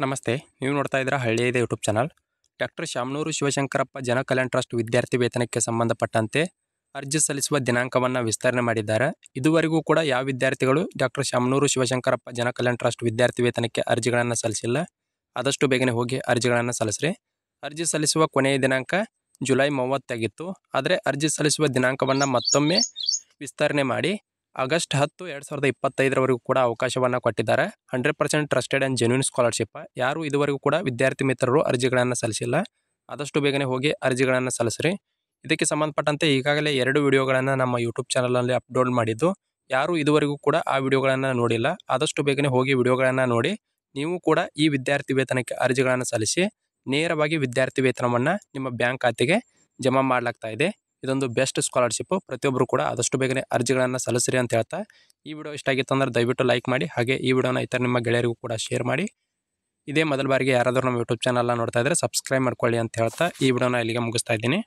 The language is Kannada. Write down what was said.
ನಮಸ್ತೆ. ನೀವು ನೋಡ್ತಾ ಇದ್ದೀರಾ ಹಳ್ಳಿಯಿದೆ YouTube channel. Doctor Shamanur Shivashankarappa Janakalyana trust ವಿದ್ಯಾರ್ಥಿ ವೇತನಕ್ಕೆ ಸಂಬಂಧಪಟ್ಟಂತೆ ಅರ್ಜಿ ಸಲ್ಲಿಸುವ ದಿನಾಂಕವನ್ನು ವಿಸ್ತರಣೆ ಮಾಡಿದ್ದಾರೆ. ಇದುವರೆಗೂ ಕೂಡ ಯಾವ ವಿದ್ಯಾರ್ಥಿಗಳು ಡಾಕ್ಟರ್ ಶಾಮನೂರು ಶಿವಶಂಕರಪ್ಪ ಜನಕಲ್ಯಾಣ ಟ್ರಸ್ಟ್ ವಿದ್ಯಾರ್ಥಿ ವೇತನಕ್ಕೆ ಅರ್ಜಿಗಳನ್ನು ಸಲ್ಲಿಸಿಲ್ಲ, ಆದಷ್ಟು ಬೇಗನೆ ಹೋಗಿ ಅರ್ಜಿಗಳನ್ನು ಸಲ್ಲಿಸ್ರಿ. ಅರ್ಜಿ ಸಲ್ಲಿಸುವ ಕೊನೆಯ ದಿನಾಂಕ ಜುಲೈ 30 ಆಗಿತ್ತು. ಆದರೆ ಅರ್ಜಿ ಸಲ್ಲಿಸುವ ದಿನಾಂಕವನ್ನು ಮತ್ತೊಮ್ಮೆ ವಿಸ್ತರಣೆ ಮಾಡಿ ಆಗಸ್ಟ್ 10, 2025 ಕೂಡ ಅವಕಾಶವನ್ನು ಕೊಟ್ಟಿದ್ದಾರೆ. 100% ಟ್ರಸ್ಟೆಡ್ ಆ್ಯಂಡ್ ಜೆನ್ಯೂನ್ ಸ್ಕಾಲರ್ಶಿಪ್. ಯಾರು ಇದುವರೆಗೂ ಕೂಡ ವಿದ್ಯಾರ್ಥಿ ಮಿತ್ರರು ಅರ್ಜಿಗಳನ್ನು ಸಲ್ಲಿಸಿಲ್ಲ, ಆದಷ್ಟು ಬೇಗನೆ ಹೋಗಿ ಅರ್ಜಿಗಳನ್ನು ಸಲ್ಲಿಸ್ರಿ. ಇದಕ್ಕೆ ಸಂಬಂಧಪಟ್ಟಂತೆ ಈಗಾಗಲೇ 2 ವಿಡಿಯೋಗಳನ್ನು ನಮ್ಮ ಯೂಟ್ಯೂಬ್ ಚಾನಲಲ್ಲಿ ಅಪ್ಲೋಡ್ ಮಾಡಿದ್ದು. ಯಾರು ಇದುವರೆಗೂ ಕೂಡ ಆ ವಿಡಿಯೋಗಳನ್ನು ನೋಡಿಲ್ಲ, ಆದಷ್ಟು ಬೇಗನೆ ಹೋಗಿ ವಿಡಿಯೋಗಳನ್ನು ನೋಡಿ ನೀವು ಕೂಡ ಈ ವಿದ್ಯಾರ್ಥಿ ವೇತನಕ್ಕೆ ಅರ್ಜಿಗಳನ್ನು ಸಲ್ಲಿಸಿ ನೇರವಾಗಿ ವಿದ್ಯಾರ್ಥಿ ವೇತನವನ್ನು ನಿಮ್ಮ ಬ್ಯಾಂಕ್ ಖಾತೆಗೆ ಜಮಾ ಮಾಡಲಾಗ್ತಾ ಇದೆ. ಇದೊಂದು ಬೆಸ್ಟ್ ಸ್ಕಾಲರ್ಶಿಪ್. ಪ್ರತಿಯೊಬ್ಬರು ಕೂಡ ಆದಷ್ಟು ಬೇಗನೆ ಅರ್ಜಿಗಳನ್ನು ಸಲ್ಲಿಸ್ರಿ ಅಂತ ಹೇಳ್ತಾ, ಈ ವಿಡಿಯೋ ಇಷ್ಟ ಆಗಿತ್ತು ಅಂದರೆ ದಯವಿಟ್ಟು ಲೈಕ್ ಮಾಡಿ, ಹಾಗೆ ಈ ವಿಡಿಯೋನ ಇತರ ನಿಮ್ಮ ಗೆಳೆಯರಿಗೂ ಕೂಡ ಶೇರ್ ಮಾಡಿ. ಇದೇ ಮೊದಲ ಬಾರಿಗೆ ಯಾರಾದರೂ ನಮ್ಮ ಯೂಟ್ಯೂಬ್ ಚಾನಲ್ನ ನೋಡ್ತಾ ಇದ್ದರೆ ಸಬ್ಸ್ಕ್ರೈಬ್ ಮಾಡ್ಕೊಳ್ಳಿ ಅಂತ ಹೇಳ್ತಾ ಈ ವಿಡಿಯೋನ ಇಲ್ಲಿಗೆ ಮುಗಿಸ್ತಾ ಇದ್ದೀನಿ.